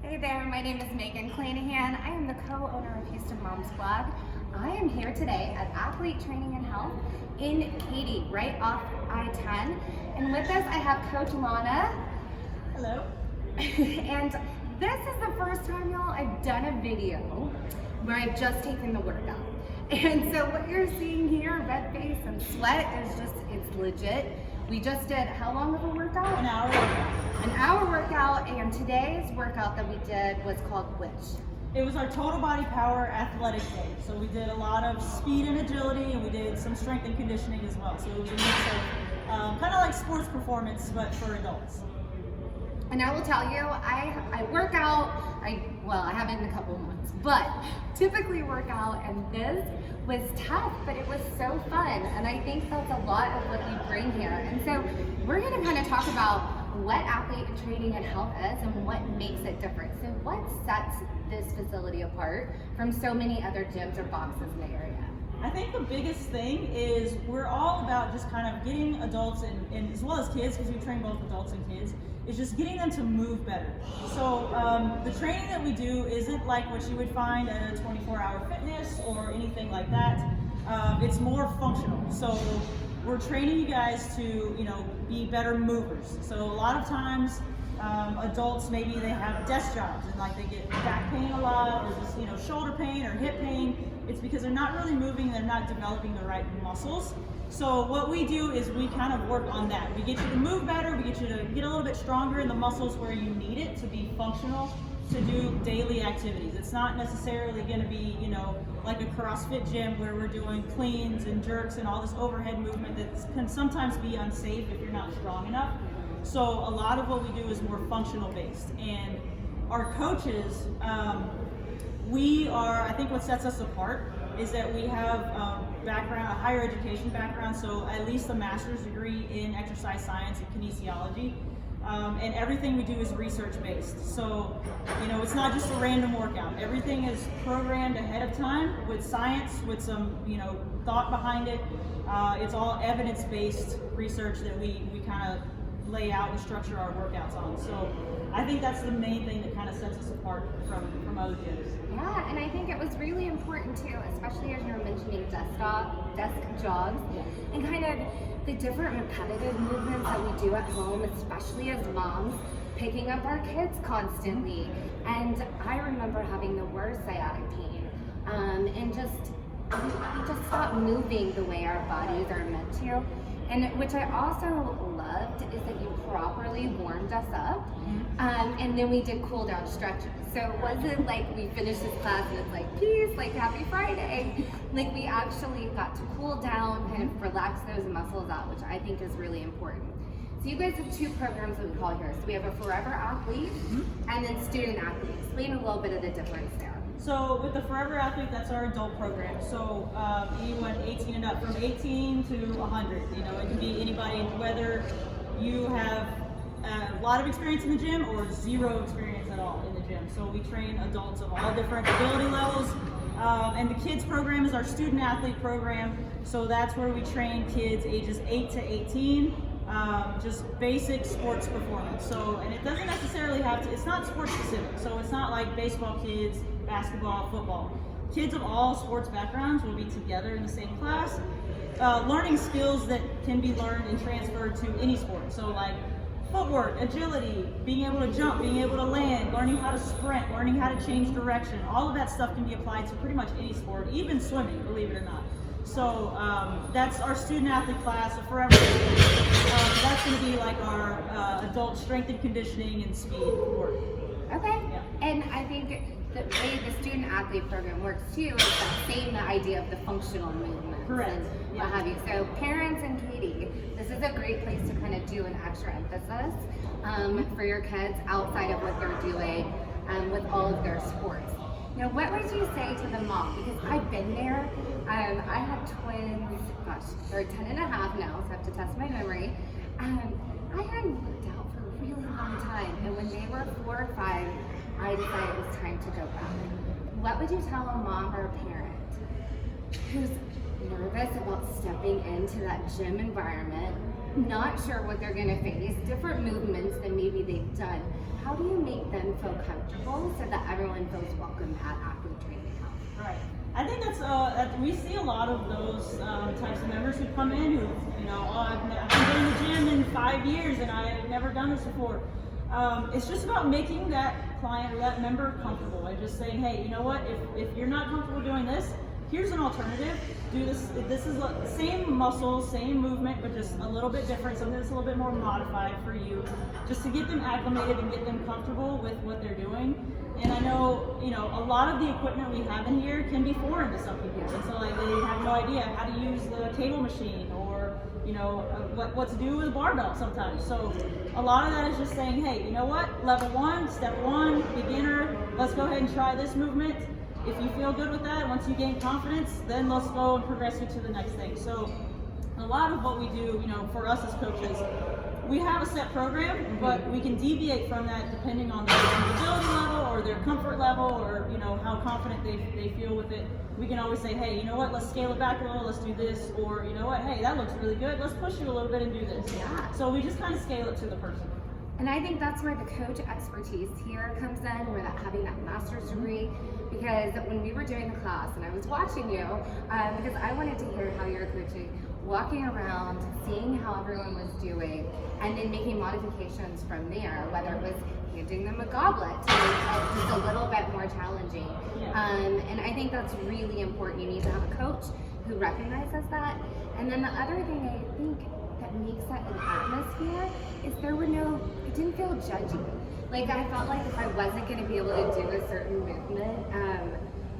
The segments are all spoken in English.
Hey there, my name is Meagan. I am the co-owner of Houston Moms Blog. I am here today at Athlete Training and Health in Katy, right off I-10. And with us I have Coach Lana. Hello. And this is the first time, y'all, I've done a video where I've just taken the workout. And so what you're seeing here, red face and sweat, is just, it's legit. We just did how long of a workout? An hour workout. An hour workout, and today's workout that we did was called which? It was our total body power athletic day. So we did a lot of speed and agility, and we did some strength and conditioning as well. So it was a mix of kind of like sports performance, but for adults. And I will tell you, I work out, I haven't in a couple of months, but typically work out, and this was tough, but it was so fun. And I think that's a lot of what we bring here. And so we're gonna kind of talk about what athlete training and health is and what makes it different. So what sets this facility apart from so many other gyms or boxes in the area? I think the biggest thing is we're all about just kind of getting adults and as well as kids, because we train both adults and kids, is just getting them to move better. So the training that we do isn't like what you would find at a 24-hour fitness or anything like that. It's more functional. So we're training you guys to, be better movers. So a lot of times adults, maybe they have desk jobs and like they get back pain a lot, or just shoulder pain or hip pain. It's because they're not really moving, they're not developing the right muscles. So what we do is we kind of work on that. We get you to move better, we get you to get a little bit stronger in the muscles where you need it to be functional, to do daily activities. It's not necessarily going to be, like a CrossFit gym where we're doing cleans and jerks and all this overhead movement that can sometimes be unsafe if you're not strong enough. So a lot of what we do is more functional based. And our coaches, I think what sets us apart is that we have a higher education background, so at least a master's degree in exercise science and kinesiology. And everything we do is research-based. So, it's not just a random workout. Everything is programmed ahead of time with science, with some, thought behind it. It's all evidence-based research that we kind of lay out and structure our workouts on. So I think that's the main thing that kind of sets us apart from other gyms. Yeah, and I think it was really important too, especially as you were mentioning desk jogs, and kind of the different repetitive movements that we do at home, especially as moms, picking up our kids constantly. And I remember having the worst sciatic pain, and we just stopped moving the way our bodies are meant to. And which I also loved is that you properly warmed us up, and then we did cool down stretches. So it wasn't like we finished this class and it's like, peace, like happy Friday. Like we actually got to cool down, kind of relax those muscles out, which I think is really important. So you guys have two programs that we call here. So we have a Forever Athlete and then Student Athlete. Explain a little bit of the difference there. So with the Forever Athlete, that's our adult program. So anyone 18 and up, from 18 to 100. It can be anybody, whether you have a lot of experience in the gym or zero experience at all in the gym. So we train adults of all different ability levels. And the kids program is our Student Athlete program. So that's where we train kids ages 8 to 18. Just basic sports performance. So, and it doesn't necessarily have to, it's not sports specific. So it's not like baseball kids, basketball, football. Kids of all sports backgrounds will be together in the same class, learning skills that can be learned and transferred to any sport. So like footwork, agility, being able to jump, being able to land, learning how to sprint, learning how to change direction. All of that stuff can be applied to pretty much any sport, even swimming, believe it or not. So that's our Student Athlete class, so Forever. That's going to be like our adult strength and conditioning and speed work. Okay. Yeah. And I think the way the Student Athlete program works too is that same idea of the functional movements. Correct. And Yeah. what have you. So parents and Katy, this is a great place to kind of do an extra emphasis for your kids outside of what they're doing with all of their sports. What would you say to the mom? Because I've been there. I had twins, they're 10 and a half now, so I have to test my memory. I hadn't worked out for a really long time, and when they were 4 or 5, I decided it was time to go back. What would you tell a mom or a parent who's nervous about stepping into that gym environment, not sure what they're going to face, different movements than maybe they've done? How do you make them feel comfortable level so that everyone feels welcome at Athlete Training House. Right. I think we see a lot of those types of members who come in who, I've been in the gym in 5 years and I've never done this before. It's just about making that client or that member comfortable and just saying, hey, you know what, if you're not comfortable doing this, here's an alternative. Do this. This is the same muscles, same movement, but just a little bit different, something that's a little bit more modified for you, just to get them acclimated and get them comfortable with what they're doing. And I know, a lot of the equipment we have in here can be foreign to some people. And so like they have no idea how to use the cable machine or, what to do with a barbell sometimes. So a lot of that is just saying, hey, you know what, level 1, step 1, beginner, let's go ahead and try this movement. If you feel good with that, once you gain confidence, then let's go and progress you to the next thing. So a lot of what we do, for us as coaches, we have a set program, but we can deviate from that depending on their ability level or their comfort level or, how confident they feel with it. We can always say, hey, you know what, let's scale it back a little, let's do this, or you know what, hey, that looks really good, let's push you a little bit and do this. Yeah. So we just kind of scale it to the person. And I think that's where the coach expertise here comes in, where having that master's degree, because when we were doing the class and I was watching you, because I wanted to hear how you're coaching, walking around, seeing how everyone was doing, and then making modifications from there, whether it was handing them a goblet to make it just a little bit more challenging. Yeah. And I think that's really important. You need to have a coach who recognizes that. And then the other thing I think that makes that an atmosphere is it didn't feel judgy. Like I felt like if I wasn't going to be able to do a certain movement,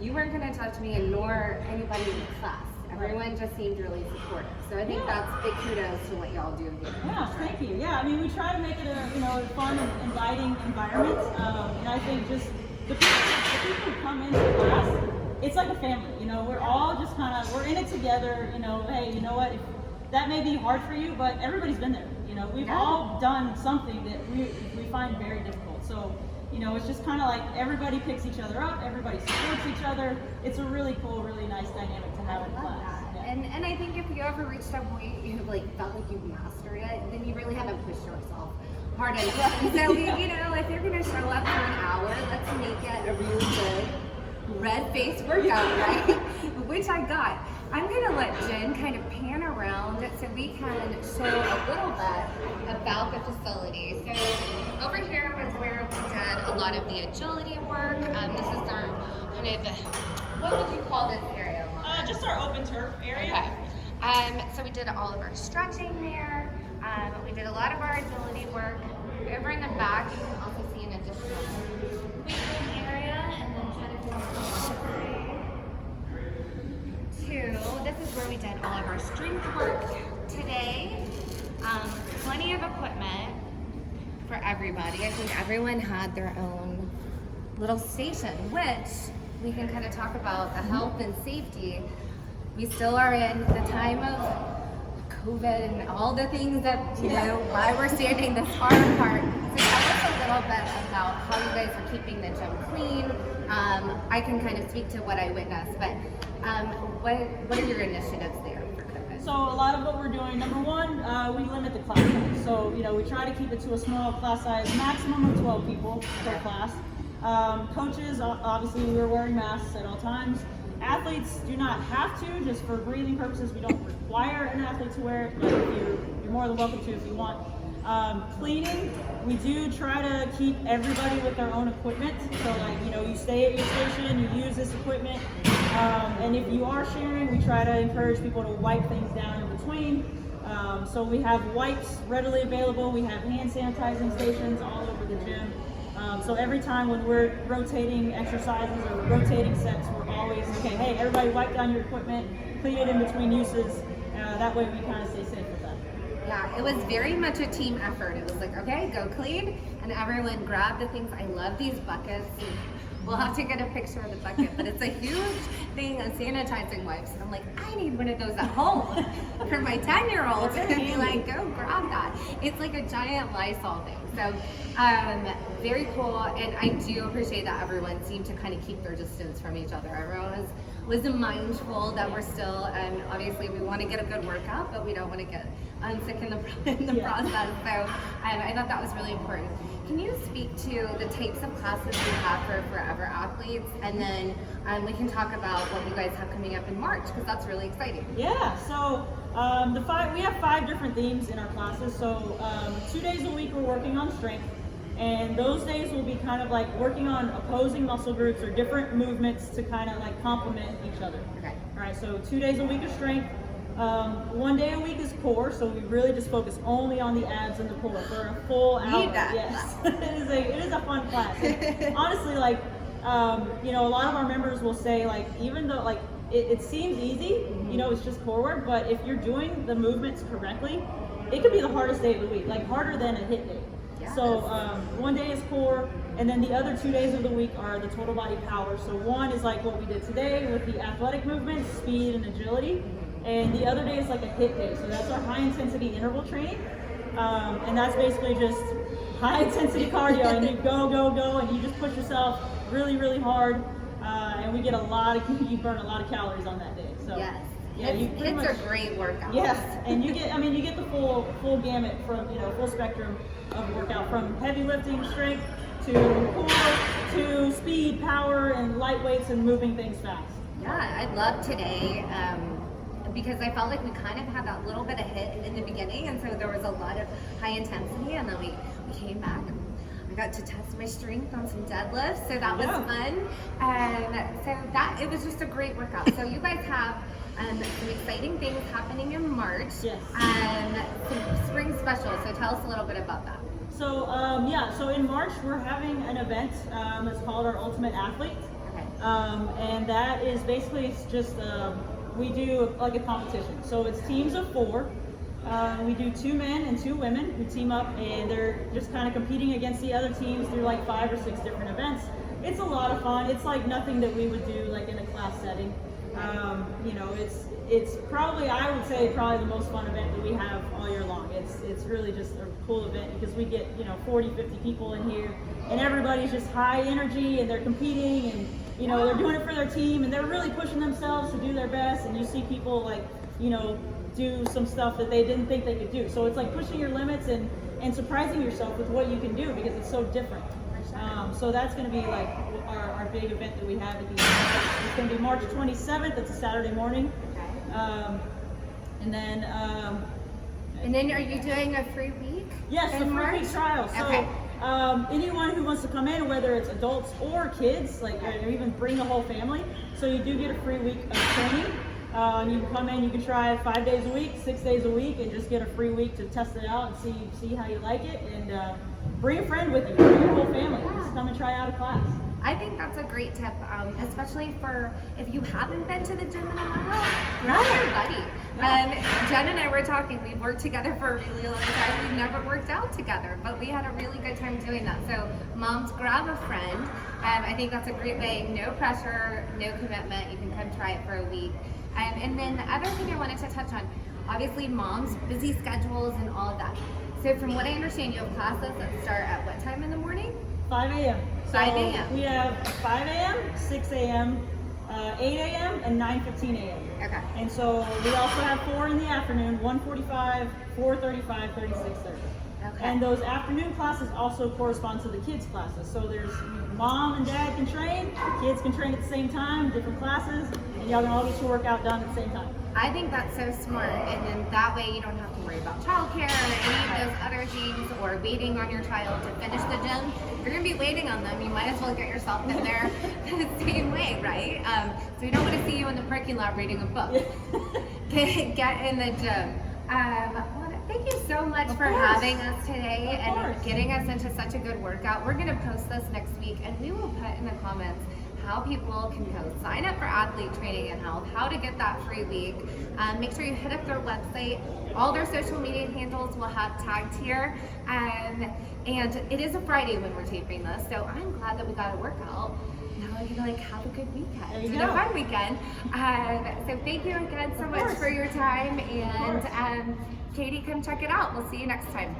you weren't going to touch me, and nor anybody in the class. Everyone just seemed really supportive. So I think that's big kudos to what y'all do here. Yeah, thank you. Yeah, I mean, we try to make it a fun and inviting environment. And I think just the people who come into class, it's like a family. We're all just we're in it together. Hey, you know what? If that may be hard for you, but everybody's been there. We've all done something that we find very difficult. So, it's just kind of like everybody picks each other up, everybody supports each other. It's a really cool, really nice dynamic to have in class. Yeah. And I think if you ever reached a point you felt like you've mastered it, then you really haven't pushed yourself hard enough. And so if you're gonna show up for an hour, let's make it a really good red-faced workout, right? Which I got. I'm gonna let Jen kind of pan around so we can show a little bit about the facility. So over here was where we did a lot of the agility work. This is our what would you call this area? Just our open turf area. Okay. So we did all of our stretching there. We did a lot of our agility work. Over in the back, you can also see an additional weightlifting area, and then try to do this is where we did all of our strength work today. Plenty of equipment for everybody. I think everyone had their own little station, which we can kind of talk about the health and safety. We still are in the time of COVID and all the things that, why we're standing this far apart. So tell us a little bit about how you guys are keeping the gym clean. I can kind of speak to what I witnessed, but what are your initiatives there for COVID? So a lot of what we're doing, number one, we limit the class size. So, we try to keep it to a small class size, maximum of 12 people per class. Coaches, obviously we're wearing masks at all times. Athletes do not have to, just for breathing purposes. We don't require an athlete to wear it, but you're more than welcome to if you want. Cleaning, we do try to keep everybody with their own equipment. So you stay at your station, you use this equipment. And if you are sharing, we try to encourage people to wipe things down in between. So we have wipes readily available. We have hand sanitizing stations all over the gym. So every time when we're rotating exercises or rotating sets, we're always, okay, hey, everybody wipe down your equipment, clean it in between uses. That way we kind of stay safe with that. Yeah, it was very much a team effort. It was like, okay, go clean, and everyone grabbed the things. I love these buckets. We'll have to get a picture of the bucket, but it's a huge thing of sanitizing wipes. And I'm like, I need one of those at home for my 10-year-old to be like, go grab that. It's like a giant Lysol thing. So very cool, and I do appreciate that everyone seemed to kind of keep their distance from each other. Everyone was mindful that we're still, and obviously we want to get a good workout, but we don't want to get sick in the process. So I thought that was really important. Can you speak to the types of classes you have for forever athletes, and then we can talk about what you guys have coming up in March, because that's really exciting. Yeah, so we have 5 different themes in our classes. So 2 days a week we're working on strength, and those days will be kind of like working on opposing muscle groups or different movements to kind of like complement each other. Okay. All right, so 2 days a week of strength. 1 day a week is core, so we really just focus only on the abs and the core for a full hour. Need that. Yes, it is a fun class. And honestly, like you know, a lot of our members will say, like, even though like it seems easy, you know, it's just core work, but if you're doing the movements correctly, it could be the hardest day of the week, like harder than a hit day. Yes. So 1 day is core, and then the other 2 days of the week are the total body power. So one is like what we did today with the athletic movements, speed and agility, and the other day is like a hit day. So that's our high intensity interval training, and that's basically just high intensity cardio, and you go, and you just push yourself really hard, and we get you burn a lot of calories on that day. So Yes. yeah, It's a great workout. yes, and you get the full gamut from, you know, full spectrum of workout, from heavy lifting, strength, to core, to speed, power, and light weights and moving things fast. Yeah, I love today because I felt like we kind of had that little bit of hit in the beginning, and so there was a lot of high intensity, and then we came back and I got to test my strength on some deadlifts, so that was fun. So it was just a great workout. So you guys have some exciting things happening in March. Yes. Some spring specials. So tell us a little bit about that. So so in March we're having an event. It's called our Ultimate Athlete, Okay. and that is basically, it's just we do like a competition. So it's teams of 4. We do 2 men and 2 women who team up, and they're just kind of competing against the other teams through like 5 or 6 different events. It's a lot of fun. It's like nothing that we would do like in a class setting. You know, it's probably, I would say, probably the most fun event that we have all year long. It's really just a cool event because we get, you know, 40, 50 people in here, and everybody's just high energy, and they're competing, and, you know, they're doing it for their team, and they're really pushing themselves to do their best, and you see people like, you know, do some stuff that they didn't think they could do. So it's like pushing your limits and surprising yourself with what you can do because it's so different. So that's going to be like our big event that we have at the end. It's going to be March 27th. It's a Saturday morning. And then are you doing a free week? yes, the in free March? week trial. So Okay. anyone who wants to come in, whether it's adults or kids, like, or even bring the whole family, so you do get a free week of training. You can come in, you can try it 5 days a week, 6 days a week, and just get a free week to test it out and see how you like it. And bring a friend with you, bring your whole family. Just come and try out a class. I think that's a great tip, especially for if you haven't been to the gym in a while, grab your buddy. Jen and I were talking, we've worked together for a really long time. We've never worked out together, but we had a really good time doing that. So moms, grab a friend. I think that's a great way, no pressure, no commitment. You can come try it for a week. And then the other thing I wanted to touch on, obviously moms, busy schedules and all of that. So from what I understand, you have classes that start at what time in the morning? 5 a.m. So 5 a.m. we have 5 a.m., 6 a.m., 8 a.m., and 9:15 a.m. Okay. And so we also have 4 in the afternoon, 1:45, 4:35, 36:30. Okay. And those afternoon classes also correspond to the kids' classes. So there's mom and dad can train, the kids can train at the same time, different classes, and y'all can all get your workout done at the same time. I think that's so smart, and then that way you don't have to worry about childcare or any of those other things, or waiting on your child to finish the gym. If you're going to be waiting on them, you might as well get yourself in there the same way, right? So we don't want to see you in the parking lot reading a book. Get in the gym. Well, thank you so much for having us today and getting us into such a good workout. We're going to post this next week, and we will put in the comments how people can go sign up for athlete training and health, how to get that free week. Make sure you hit up their website. All their social media handles will have tagged here. And it is a Friday when we're taping this, so I'm glad that we got a workout. Now we can have a good weekend and a fun weekend. So thank you again so much for your time. And Katy, come check it out. We'll see you next time.